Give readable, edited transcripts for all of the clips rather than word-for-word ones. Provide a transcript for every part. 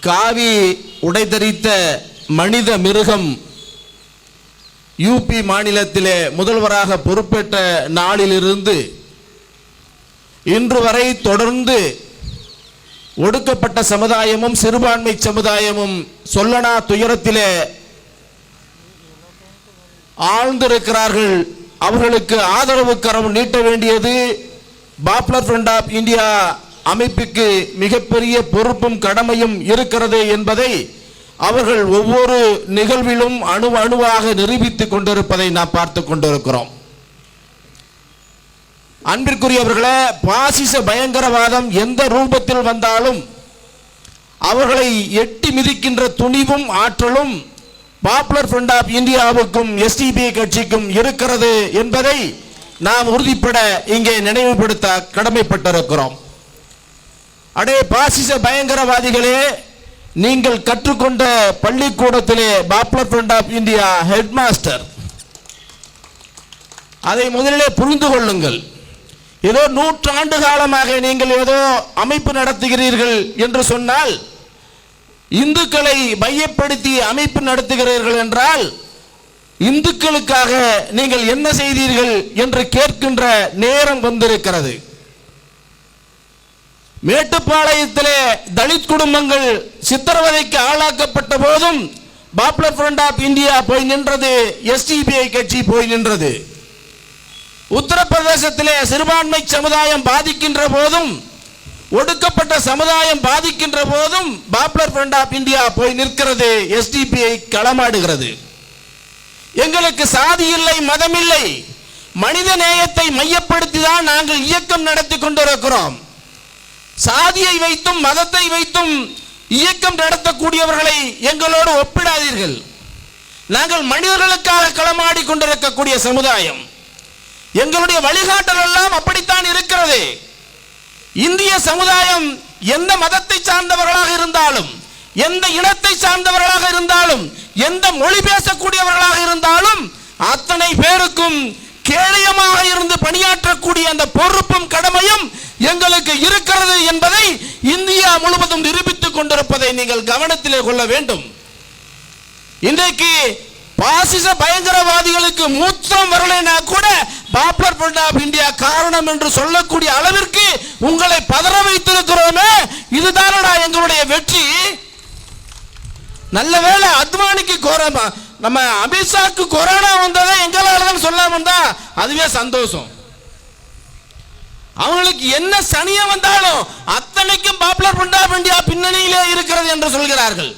காவி உடைதரித்த மனித மிருகம் யூபி மாநிலத்திலே முதல்வராக பொறுப்பேற்ற நாளிலிருந்து இன்று வரை தொடர்ந்து ஒடுக்கப்பட்ட சமுதாயமும் சிறுபான்மை சமுதாயமும் சொல்லனா துயரத்திலே ஆழ்ந்திருக்கிறார்கள். அவர்களுக்கு ஆதரவு கரம் நீட்ட வேண்டியது பாப்புலர் ஃப்ரண்ட் ஆஃப் இந்தியா அமைப்புக்கு மிகப்பெரிய பொறுப்பும் கடமையும் இருக்கிறது என்பதை அவர்கள் ஒவ்வொரு நிகழ்விலும் அணுவாக நிரூபித்துக் கொண்டிருப்பதை நாம் பார்த்து கொண்டிருக்கிறோம். அன்பிற்குரியவர்களே, பாசிச பயங்கரவாதம் எந்த ரூபத்தில் வந்தாலும் அவர்களை எட்டி மிதிக்கின்ற துணிவும் ஆற்றலும் பாப்புலர் ஃப்ரண்ட் ஆஃப் இந்தியாவுக்கும் எஸ்டிபி கட்சிக்கும் இருக்கிறது என்பதை நாம் உறுதிப்பட இங்கே நினைவுபடுத்த கடமைப்பட்டிருக்கிறோம். அடே பாசிச பயங்கரவாதிகளே, நீங்கள் கற்றுக்கொண்ட பள்ளிக்கூடத்திலே popular front of India head master, அதை முதலிலே புரிந்து கொள்ளுங்கள். ஏதோ நூற்றாண்டு காலமாக நீங்கள் ஏதோ அமைப்பு நடத்துகிறீர்கள் என்று சொன்னால், இந்துக்களை மையப்படுத்தி அமைப்பு நடத்துகிறீர்கள் என்றால் இந்துக்களுக்காக நீங்கள் என்ன செய்தீர்கள் என்று கேட்கின்ற நேரம் வந்திருக்கிறது. மேட்டுப்பாளையத்திலே தலித் குடும்பங்கள் சித்திரவதைக்கு ஆளாக்கப்பட்ட போதும் பாப்புலர் ஃப்ரண்ட் ஆஃப் இந்தியா போய் நின்றது, எஸ்டிபிஐ கட்சி போய் நின்றது. உத்தரப்பிரதேசத்திலே சிறுபான்மை சமுதாயம் பாதிக்கின்ற போதும் ஒடுக்கப்பட்ட சமுதாயம் பாதிக்கின்ற போதும் பாப்புலர் ஃப்ரண்ட் ஆஃப் இந்தியா போய் நிற்கிறது, எஸ்டிபிஐ களமாடுகிறது. எங்களுக்கு சாதி இல்லை, மதம் இல்லை, மனித நேயத்தை மையப்படுத்தி தான் நாங்கள் இயக்கம் நடத்தி கொண்டிருக்கிறோம். சாதியை வைத்தும் மதத்தை வைத்தும் இயக்கம் நடத்தக்கூடியவர்களை எங்களோடு ஒப்பிடாதீர்கள். நாங்கள் மனிதர்களுக்காக களமாடி கொண்டிருக்கக்கூடிய சமுதாயம். எங்களுடைய வழிகாட்டல் எல்லாம் அப்படித்தான் இருக்கிறது. இந்திய சமுதாயம் எந்த மதத்தை சார்ந்தவர்களாக இருந்தாலும், எந்த இனத்தை சார்ந்தவர்களாக இருந்தாலும், எந்த மொழி பேசக்கூடியவர்களாக இருந்தாலும் அத்தனை பேருக்கும் கேடயமாக இருந்து பணியாற்றக்கூடிய அந்த பொறுப்பும் கடமையும் எங்களுக்கு இருக்கிறது என்பதை இந்தியா முழுவதும் நிரூபித்துக் கொண்டிருப்பதை நீங்கள் கவனத்திலே கொள்ள வேண்டும். இன்றைக்கு பாசிச பயங்கரவாதிகளுக்கு மூச்சம் வரலைன்னா கூட பாப்புலர் ஃப்ரண்ட் ஆஃப் இந்தியா காரணம் என்று சொல்லக்கூடிய அளவிற்கு உங்களை பதற வைத்திருக்கிறோமே, இதுதானடா எங்களுடைய வெற்றி. நல்ல வேளை அத்வானிக்கு கொரோனா, நம்ம அமித்ஷாக்கு கொரோனா வந்ததை எங்களால தான் சொல்லாம வந்தா அதுவே சந்தோஷம். அவங்களுக்கு என்ன சனிய வந்தாலும் அத்தனைக்கும் பாப்புலர் ஃப்ரண்ட் ஆஃப் இந்தியா பின்னணியிலே இருக்கிறது என்று சொல்கிறார்கள்.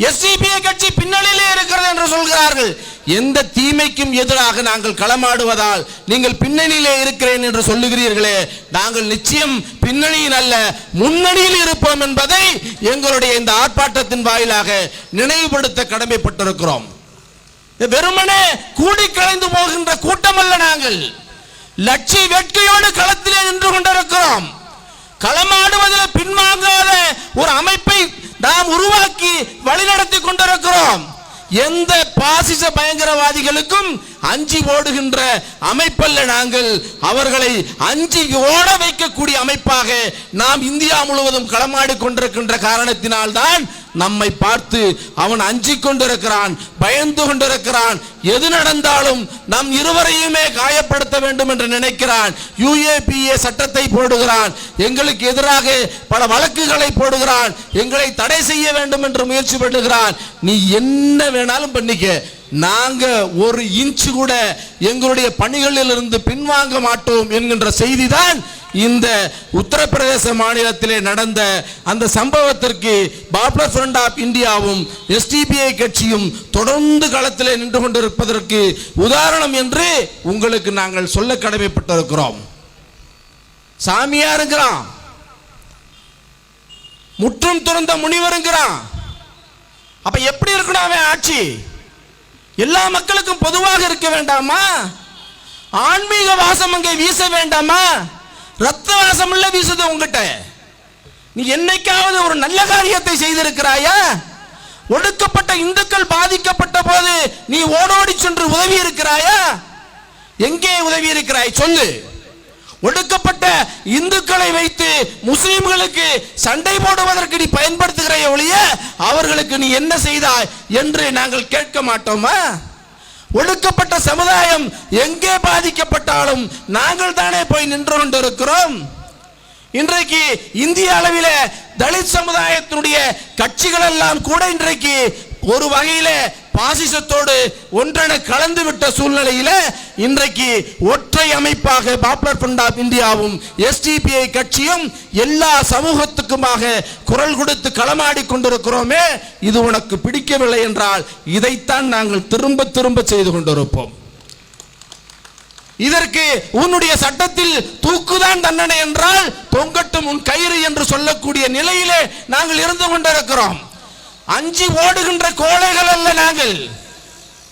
எஸ்டிபிஐ கட்சி பின்னணியிலே இருக்கிறது என்று சொல்கிறார்கள். எந்த தீமைக்கும் எதிராக நாங்கள் களமாடுவதால் நீங்கள் பின்னணியிலே இருக்கிறேன் என்று சொல்லுகிறீர்களே, நாங்கள் நிச்சயம் பின்னணியில் அல்ல முன்னணியில் இருப்போம் என்பதை எங்களுடைய இந்த ஆர்ப்பாட்டத்தின் வாயிலாக நினைவுபடுத்த கடமைப்பட்டிருக்கிறோம். வெறுமனே கூடி கலைந்து போகின்ற கூட்டம் அல்ல. நாங்கள் லட்சிய வேட்கையோடு களத்திலே நின்று கொண்டிருக்கிறோம். களமாடுவதில் பின்வாங்காத ஒரு அமைப்பை நாம் உருவாக்கி வழிநடத்தி கொண்டிருக்கிறோம். எந்த பாசிச பயங்கரவாதிகளுக்கும் அஞ்சி ஓடுகின்ற அமைப்பல்ல நாங்கள். அவர்களை அஞ்சி ஓட வைக்கக்கூடிய அமைப்பாக நாம் இந்தியா முழுவதும் களமாடி கொண்டிருக்கின்ற காரணத்தினால் தான் நம்மை பார்த்து அவன் அஞ்சி கொண்டிருக்கிறான், பயந்து கொண்டிருக்கிறான். எது நடந்தாலும் நம் இருவரையுமே காயப்படுத்த வேண்டும் என்று நினைக்கிறான். UAPA சட்டத்தை போடுகிறான், எங்களுக்கு எதிராக பல வழக்குகளை போடுகிறான், எங்களை தடை செய்ய வேண்டும் என்று முயற்சி பண்ணுகிறான். நீ என்ன வேணாலும் பண்ணிக்க, நாங்க ஒரு இன்ச்சு கூட எங்களுடைய பணிகளில் இருந்து பின்வாங்க மாட்டோம் என்கின்ற செய்தி தான் இந்த உத்தரப்பிரதேச மாநிலத்திலே நடந்த அந்த சம்பவத்திற்கு பாப்புலர் ஃப்ரண்ட் ஆஃப் இந்தியாவும் எஸ்டிபிஐ கட்சியும் தொடர்ந்து களத்திலே நின்று கொண்டிருப்பதற்கு உதாரணம் என்று உங்களுக்கு நாங்கள் சொல்ல கடமைப்பட்டிருக்கிறோம். சாமியாருங்கிறான், முற்றும் துறந்த முனிவருங்கிறான். அப்ப எப்படி இருக்கணும் அவன் ஆட்சி? எல்லா மக்களுக்கும் பொதுவாக இருக்க வேண்டாமா? ஆன்மீக வாசம் அங்கே வீச வேண்டாமா? ரத்த வாசம் இல்ல வீசுது உங்ககிட்ட. நீ என்னைக்காவது ஒரு நல்ல காரியத்தை செய்திருக்கிறாயா? ஒடுக்கப்பட்ட இந்துக்கள் பாதிக்கப்பட்ட போது நீ ஓடோடி சென்று உதவி இருக்கிறாயா? எங்கே உதவி இருக்கிறாய் சொல்லு. ஒடுக்கப்பட்ட இந்துக்களை வைத்து முஸ்லிம்களுக்கு சண்டை போடுவதற்கு நீ பயன்படுத்துகிற ஒழிய அவர்களுக்கு நீ என்ன செய்தாய் என்று நாங்கள் கேட்க மாட்டோமா? ஒடுக்கப்பட்ட சமுதாயம் எங்கே பாதிக்கப்பட்டாலும் நாங்கள் தானே போய் நின்று கொண்டிருக்கிறோம். இன்றைக்கு இந்திய அளவில் தலித் சமுதாயத்தினுடைய கட்சிகள் எல்லாம் கூட இன்றைக்கு ஒரு வகையில பாசிசத்தோடு ஒன்றென கலந்து விட்ட சூழ்நிலையில இன்றைக்கு ஒற்றை அமைப்பாக பாப்புலர் ஃப்ரண்ட் ஆஃப் இந்தியாவும் எஸ்டிபிஐ கட்சியும் எல்லா சமூகத்துக்குமாக குரல் கொடுத்து களமாடி கொண்டிருக்கிறோமே. இது உனக்கு பிடிக்கவில்லை என்றால் இதைத்தான் நாங்கள் திரும்ப திரும்ப செய்து கொண்டிருப்போம். இதற்கு உன்னுடைய சட்டத்தில் தூக்குதான் தண்டனை என்றால் தொங்கட்டும் உன் கயிறு என்று சொல்லக்கூடிய நிலையிலே நாங்கள் இருந்து கொண்டிருக்கிறோம். அஞ்சி ஓடுகின்ற கோழைகள் அல்ல நாங்கள்.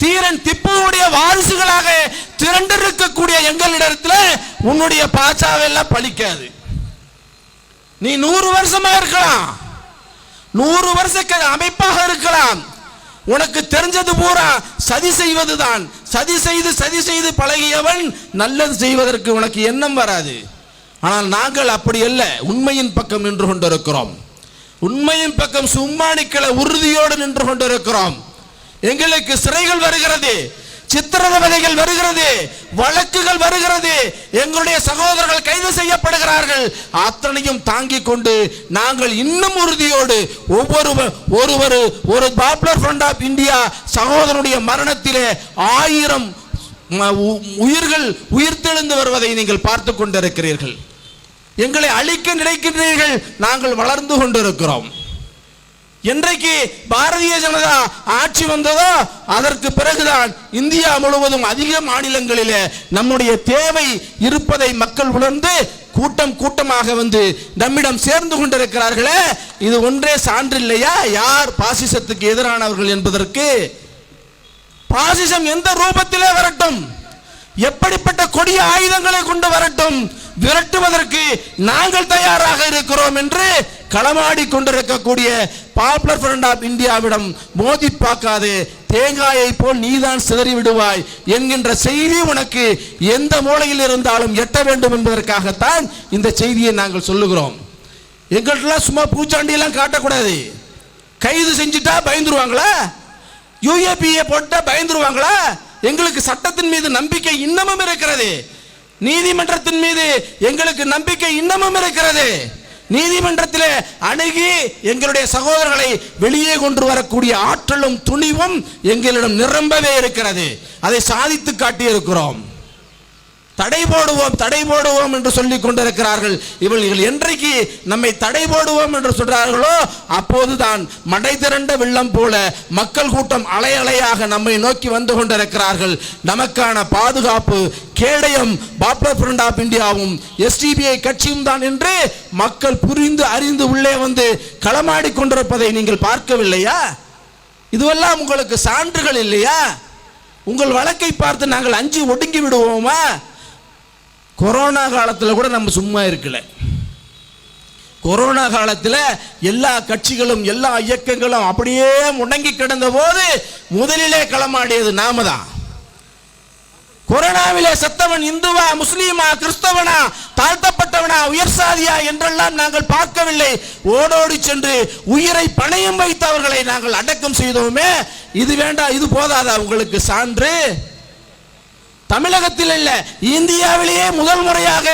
தீரன் திப்புவுடைய வாரிசுகளாக திரண்டிருக்கக்கூடிய எங்களிடத்தில் உன்னுடைய பாச்சாவெல்லாம் பலிக்காது. நீ 100 வருஷமா இருக்கலாம், 100 வருஷ அமைப்பாக இருக்கலாம். உனக்கு தெரிஞ்சது பூரா சதி செய்வதுதான். சதி செய்து பழகியவன் நல்லது செய்வதற்கு உனக்கு எண்ணம் வராது. ஆனால் நாங்கள் அப்படி அல்ல, உண்மையின் பக்கம் நின்று கொண்டிருக்கிறோம். உண்மையின் பக்கம் சும்மா நிக்கல, உறுதியோடு நின்று கொண்டிருக்கிறோம். எங்களுக்கு சிறைகள் வருகிறது, சித்திரவதைகள் வருகிறது, வழக்குகள் வருகிறது, எங்களுடைய சகோதரர்கள் கைது செய்யப்படுகிறார்கள். அத்தனையும் தாங்கிக் கொண்டு நாங்கள் இன்னும் உறுதியோடு ஒரு பாப்புலர் ஃப்ரண்ட் ஆஃப் இந்தியா சகோதரனுடைய மரணத்திலே 1000 உயிர்கள் உயிர்த்தெழுந்து வருவதை நீங்கள் பார்த்து கொண்டிருக்கிறீர்கள். எங்களை அழிக்க நினைக்கின்றீர்கள், நாங்கள் வளர்ந்து கொண்டிருக்கிறோம். என்றைக்கு பாரதிய ஜனதா ஆட்சி வந்ததோ அதற்கு பிறகுதான் இந்தியா முழுவதும் அதிக மாநிலங்களிலே நம்முடைய தேவை இருப்பதை மக்கள் உணர்ந்து கூட்டமாக வந்து நம்மிடம் சேர்ந்து கொண்டிருக்கிறார்களே. இது ஒன்றே சான்று இல்லையா யார் பாசிசத்துக்கு எதிரானவர்கள் என்பதற்கு? பாசிசம் எந்த ரூபத்திலே வரட்டும், எப்படிப்பட்ட கொடிய ஆயுதங்களை கொண்டு வரட்டும், விரட்டுவதற்கு நாங்கள் தயாராக இருக்கிறோம் என்று களமாடி கொண்டிருக்கக்கூடிய பாப்புலர் ஃப்ரண்ட் ஆஃப் இந்தியாவிடம் மோதி பார்க்காது, தேங்காயை போல் நீதான் சிதறி விடுவாய் என்கின்ற செய்தி உனக்கு எந்த மூலையில் இருந்தாலும் எட்ட வேண்டும் என்பதற்காகத்தான் இந்த செய்தியை நாங்கள் சொல்லுகிறோம். எங்கள்கிட்ட சும்மா பூச்சாண்டியெல்லாம் காட்டக்கூடாது. கைது செஞ்சுட்டா பயந்துருவாங்களா? யூஏபிஏ போட்டா பயந்துருவாங்களா? எங்களுக்கு சட்டத்தின் மீது நம்பிக்கை இன்னமும் இருக்கிறது, நீதிமன்றத்தின் மீது எங்களுக்கு நம்பிக்கை இன்னமும் இருக்கிறது. நீதிமன்றத்தில் அணுகி எங்களுடைய சகோதரர்களை வெளியே கொண்டு வரக்கூடிய ஆற்றலும் துணிவும் எங்களிடம் நிரம்பவே இருக்கிறது. அதை சாதித்து காட்டியிருக்கிறோம். தடை போடுவோம் என்று சொல்லிக் கொண்டிருக்கிறார்கள். இவர்கள் என்றைக்கு நம்மை தடை போடுவோம் என்று சொல்றார்களோ அப்போதுதான் மடை திரண்ட வெள்ளம் போல மக்கள் கூட்டம் அலையாக நம்மை நோக்கி வந்து கொண்டிருக்கிறார்கள். நமக்கான பாதுகாப்பு கேடயம் பாப்புலர் ஃப்ரண்ட் ஆஃப் இந்தியாவும் எஸ்டிபிஐ கட்சியும் தான் என்று மக்கள் புரிந்து அறிந்து உள்ளே வந்து களமாடி கொண்டிருப்பதை நீங்கள் பார்க்கவில்லையா? இதுவெல்லாம் உங்களுக்கு சான்றுகள் இல்லையா? உங்கள் வழக்கை பார்த்து நாங்கள் அஞ்சி ஒடுங்கி விடுவோமா? கொரோனா காலத்தில் கூட நம்ம சும்மா இருக்கல. கொரோனா காலத்தில் எல்லா கட்சிகளும் எல்லா இயக்கங்களும் அப்படியே முடங்கி கிடந்த போது முதலிலே களமாடியது நாம தான். கொரோனாவிலே செத்தவன் இந்துவா, முஸ்லீமா, கிறிஸ்தவனா, தாழ்த்தப்பட்டவனா, உயர் சாதியா என்றெல்லாம் நாங்கள் பார்க்கவில்லை. ஓடோடி சென்று உயிரை பணயம் வைத்தவர்களை நாங்கள் அடக்கம் செய்தோமே. இது வேண்டாம், இது போதாதா உங்களுக்கு சான்று? தமிழகத்தில் இல்ல, இந்தியாவிலேயே முதல் முறையாக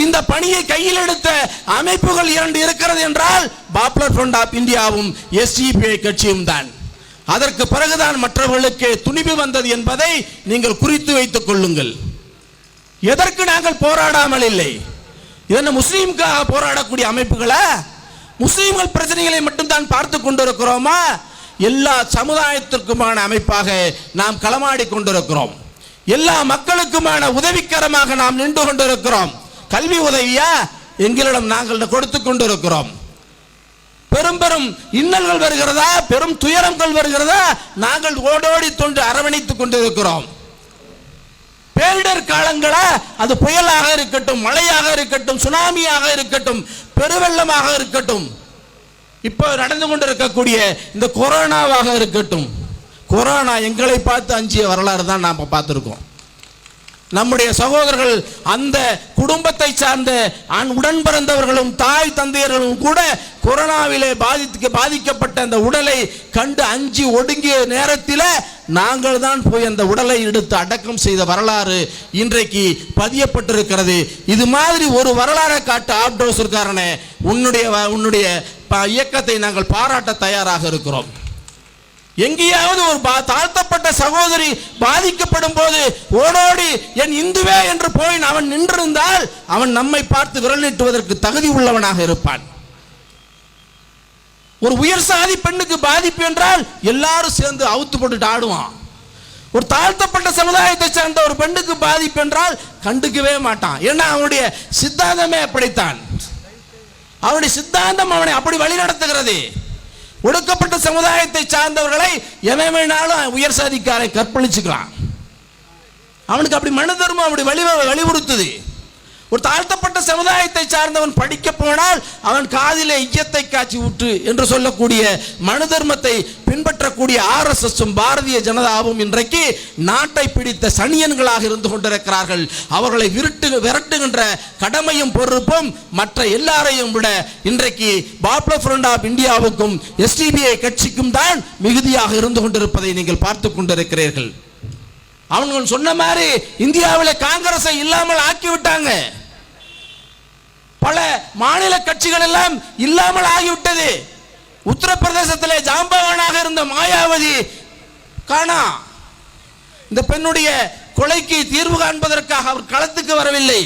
இந்த பணியை கையில் எடுத்த அமைப்புகள் 2 இருக்கிறது என்றால் பாப்புலர் ஃப்ரண்ட் ஆஃப் இந்தியாவும் எஸ்டிபிஐ கட்சியும் தான். அதற்கு பிறகுதான் மற்றவர்களுக்கு துணிவு வந்தது என்பதை நீங்கள் குறித்து வைத்துக் கொள்ளுங்கள். எதற்கு நாங்கள் போராடாமல் இல்லை? என்ன முஸ்லீம்காக போராடக்கூடிய அமைப்புகளா? முஸ்லீம்கள் பிரச்சனைகளை மட்டும்தான் பார்த்து கொண்டிருக்கிறோமா? எல்லா சமுதாயத்திற்குமான அமைப்பாக நாம் களமாடி கொண்டிருக்கிறோம். எல்லா மக்களுக்குமான உதவிக்கரமாக நாம் நின்று கொண்டிருக்கிறோம். கல்வி உதவியா எங்களிடம் நாங்கள் கொடுத்து கொண்டிருக்கிறோம். பெரும் இன்னல்கள் வருகிறதா, பெரும் துயரங்கள் வருகிறதா, நாங்கள் ஓடோடி தொண்டு அரவணைத்துக் கொண்டிருக்கிறோம். பேரிடர் காலங்களா, அது புயலாக இருக்கட்டும், மழையாக இருக்கட்டும், சுனாமியாக இருக்கட்டும், பெருவெள்ளமாக இருக்கட்டும், இப்போ நடந்து கொண்டிருக்கக்கூடிய இந்த கொரோனாவாக இருக்கட்டும். கொரோனா எங்களை பார்த்து அஞ்சிய வரலாறு தான் நாம் பார்த்துருக்கோம். நம்முடைய சகோதரர்கள் அந்த குடும்பத்தை சார்ந்த உடன் பிறந்தவர்களும் தாய் தந்தையர்களும் கூட கொரோனாவிலே பாதிக்கப்பட்ட அந்த உடலை கண்டு அஞ்சி ஒடுங்கிய நேரத்தில் நாங்கள் தான் போய் அந்த உடலை எடுத்து அடக்கம் செய்த வரலாறு இன்றைக்கு பதியப்பட்டிருக்கிறது. இது மாதிரி ஒரு வரலாறை காட்ட ஆப்டோசர்காரனே உன்னுடைய இயக்கத்தை நாங்கள் பாராட்ட தயாராக இருக்கிறோம். எங்கேயாவது ஒரு தாழ்த்தப்பட்ட சகோதரி பாதிக்கப்படும் போது ஓடோடி என் இந்துவே என்று போய் அவன் நின்றிருந்தால் அவன் நம்மை பார்த்து விரல் நீட்டுவதற்கு தகுதி உள்ளவனாக இருப்பான். ஒரு உயர் சாதி பெண்ணுக்கு பாதிப்பு என்றால் எல்லாரும் சேர்ந்து அவுத்து போட்டுட்டு ஆடுவான். ஒரு தாழ்த்தப்பட்ட சமுதாயத்தை சார்ந்த ஒரு பெண்ணுக்கு பாதிப்பு என்றால் கண்டுக்கவே மாட்டான். ஏன்னா அவனுடைய சித்தாந்தமே அப்படித்தான். அவனுடைய சித்தாந்தம் அவனை அப்படி வழி நடத்துகிறது. ஒடுக்கப்பட்ட சமுதாயத்தை சார்ந்தவர்களை எவனாலும் உயர் சாதிக்காரை கற்பழிச்சுக்கலாம். அவனுக்கு அப்படி மனு தர்மம் அப்படி வலியுறுத்துது. ஒரு தாழ்த்தப்பட்ட சமுதாயத்தை சார்ந்தவன் படிக்க போனால் அவன் காதிலே ஈயத்தை காய்ச்சி விட்டு என்று சொல்லக்கூடிய மனு தர்மத்தை பின்பற்றக்கூடிய ஆர்எஸ்எஸும் பாரதிய ஜனதாவும் இன்றைக்கு நாட்டை பிடித்த சனியன்களாக இருந்து கொண்டிருக்கிறார்கள். அவர்களை விரட்டுகின்ற கடமையும் பொறுப்பும் மற்ற எல்லாரையும் விட இன்றைக்கு பாப்புலர் ஃப்ரண்ட் ஆஃப் இந்தியாவுக்கும் எஸ்டிபிஐ கட்சிக்கும் தான் மிகுதியாக இருந்து கொண்டிருப்பதை நீங்கள் பார்த்து கொண்டிருக்கிறீர்கள். அவங்க சொன்ன மாதிரி இந்தியாவில் காங்கிரஸை இல்லாமல் ஆக்கிவிட்டாங்க. பல மாநில கட்சிகள் எல்லாம் இல்லாமல் ஆகிவிட்டது. உத்தரப்பிரதேசத்தில் ஜாம்பவானாக இருந்த மாயாவதி காணா. இந்த பெண்ணுடைய கொலைக்கு தீர்வு காண்பதற்காக அவர் களத்துக்கு வரவில்லை.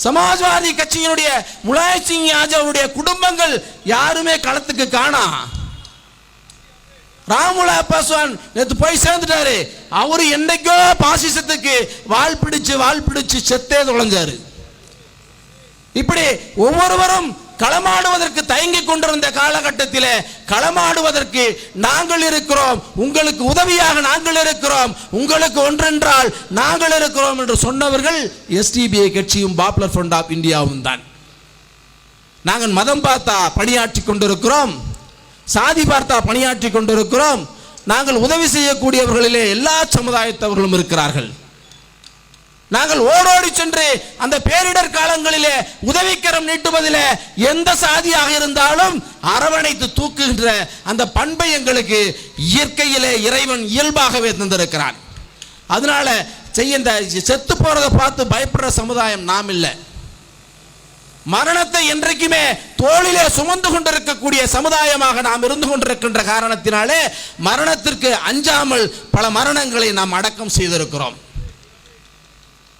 சமாஜ்வாதி கட்சியினுடைய முலாயம் சிங் யாதவுடைய குடும்பங்கள் யாருமே களத்துக்கு காணா. ராம்விலாஸ் பாஸ்வான் நேற்று போய் சேர்ந்துட்டாரு. அவரு என்னைக்கோ பாசிசத்துக்கு வால் பிடிச்சு செத்தே தொலைஞ்சாரு. இப்படி ஒவ்வொருவரும் களமாடுவதற்கு தயங்கிக் கொண்டிருந்த காலகட்டத்தில் களமாடுவதற்கு நாங்கள் இருக்கிறோம், உங்களுக்கு உதவியாக நாங்கள் இருக்கிறோம், உங்களுக்கு ஒன்றென்றால் நாங்கள் இருக்கிறோம் என்று சொன்னவர்கள் எஸ்டிபிஐ கட்சியும் பாப்புலர் ஃப்ரண்ட் ஆஃப் இந்தியாவும் தான். நாங்கள் மதம் பார்த்தா பணியாற்றி கொண்டிருக்கிறோம், சாதி பார்த்தா பணியாற்றி கொண்டிருக்கிறோம். நாங்கள் உதவி செய்யக்கூடியவர்களிலே எல்லா சமுதாயத்தவர்களும் இருக்கிறார்கள். நாங்கள் ஓடோடி சென்று அந்த பேரிடர் காலங்களிலே உதவிக்கரம் நீட்டுவதிலே எந்த சாதியாக இருந்தாலும் அரவணைத்து தூக்குகின்ற அந்த பண்பை எங்களுக்கு இயற்கையிலே இறைவன் இயல்பாகவே தந்திருக்கிறான். அதனால செத்து போறதை பார்த்து பயப்படுற சமுதாயம் நாம் இல்லை. மரணத்தை என்றைக்குமே தோளிலே சுமந்து கொண்டிருக்கக்கூடிய சமுதாயமாக நாம் இருந்து கொண்டிருக்கின்ற காரணத்தினாலே மரணத்திற்கு அஞ்சாமல் பல மரணங்களை நாம் அடக்கம் செய்திருக்கிறோம்.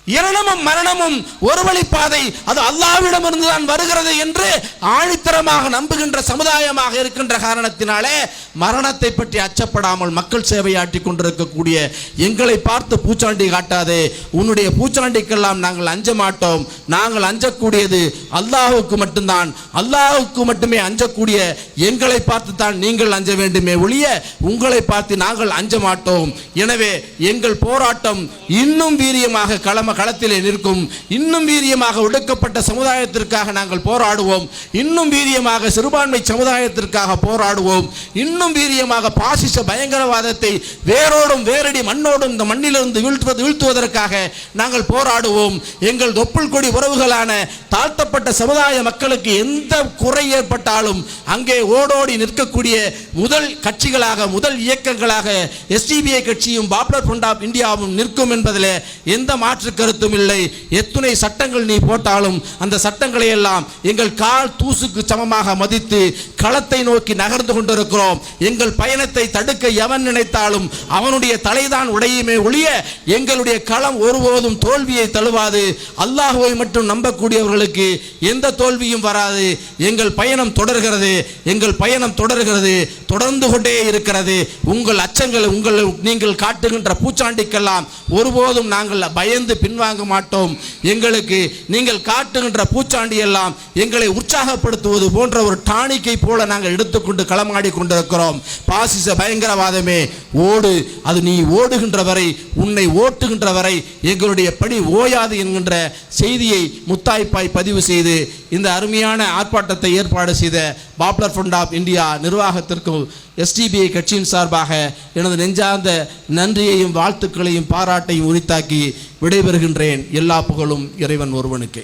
இரணமும் மரணமும் ஒரு வழிப்பாதை, அது அல்லாஹ்விடம் இருந்து தான் வருகிறது என்று ஆணித்தரமாக நம்புகின்ற சமுதாயமாக இருக்கின்ற காரணத்தினாலே மரணத்தை பற்றி அச்சப்படாமல் மக்கள் சேவையாற்றி கொண்டிருக்கக்கூடிய எங்களை பார்த்து பூச்சாண்டி காட்டாதே, உன்னுடைய பூச்சாண்டிக்கெல்லாம் நாங்கள் அஞ்ச மாட்டோம். நாங்கள் அஞ்சக்கூடியது அல்லாஹ்வுக்கு மட்டும்தான். அல்லாஹ்வுக்கு மட்டுமே அஞ்சக்கூடிய எங்களை பார்த்து தான் நீங்கள் அஞ்ச வேண்டுமே ஒழிய உங்களை பார்த்து நாங்கள் அஞ்ச மாட்டோம். எனவே எங்கள் போராட்டம் இன்னும் வீரியமாக களத்திலே நிற்கும். இன்னும் வீரியமாக ஒடுக்கப்பட்ட சமுதாயத்திற்காக நாங்கள் போராடுவோம். இன்னும் வீரியமாக சிறுபான்மை சமுதாயத்திற்காக போராடுவோம். இன்னும் வீரியமாக பாசிச பயங்கரவாதத்தை வேரோடும் வேரடி மண்ணோடும் இந்த மண்ணிலிருந்து வீழ்த்துவதற்காக நாங்கள் போராடுவோம். எங்கள் தொப்புள் கொடி உறவுகளான தாழ்த்தப்பட்ட சமுதாய மக்களுக்கு எந்த குறை ஏற்பட்டாலும் அங்கே ஓடோடி நிற்கக்கூடிய முதல் கட்சிகளாக முதல் இயக்கங்களாக எஸ்டிபிஐ கட்சியும் பாப்புலர் ஃப்ரண்ட் ஆஃப் இந்தியாவும் நிற்கும் என்பதில் எந்த மாற்று கருத்தும் இல்லை. எத்துணை சட்டங்கள் நீ போட்டாலும் அந்த சட்டங்களை எல்லாம் எங்கள் கால் தூசுக்கு சமமாக மதித்து களத்தை நோக்கி நகர்ந்து கொண்டிருக்கிறோம். எங்கள் பயணத்தை தடுக்க எவன் நினைத்தாலும் அவனுடைய தலைதான் உடையுமே ஒழிய எங்களுடைய களம் ஒருபோதும் தோல்வியை தழுவாது. அல்லாஹ்வை மட்டும் நம்பக்கூடியவர்களுக்கு எந்த தோல்வியும் வராது. எங்கள் பயணம் தொடர்கிறது, எங்கள் பயணம் தொடர்கிறது, தொடர்ந்து கொண்டே இருக்கிறது. உங்கள் அச்சங்கள் நீங்கள் காட்டுகின்ற பூச்சாண்டிக்கெல்லாம் ஒருபோதும் நாங்கள் பயந்து பின்வாங்க மாட்டோம். எங்களுக்கு நீங்கள் காட்டுகின்ற பூச்சாண்டி எல்லாம் எங்களை உற்சாகப்படுத்துவது போன்ற ஒரு டானிக்கை போல நாங்கள் எடுத்துக்கொண்டு களமாடி கொண்டிருக்கிறோம். பாசிச பயங்கரவாதமே ஓடு, அது நீ ஓடுகின்ற வரை, உன்னை ஓட்டுகின்ற வரை எங்களுடைய பணி ஓயாது என்கின்ற செய்தியை முத்தாய்ப்பாய் பதிவு செய்து இந்த அருமையான ஆர்ப்பாட்டத்தை ஏற்பாடு செய்த பாப்புலர் ஃப்ரண்ட் ஆஃப் இந்தியா நிர்வாகத்திற்கும் எஸ்டிபிஐ கட்சியின் சார்பாக எனது நெஞ்சார்ந்த நன்றியையும் வாழ்த்துக்களையும் பாராட்டையும் உரித்தாக்கி விடைபெறுகின்றேன். எல்லா புகழும் இறைவன் ஒருவனுக்கே.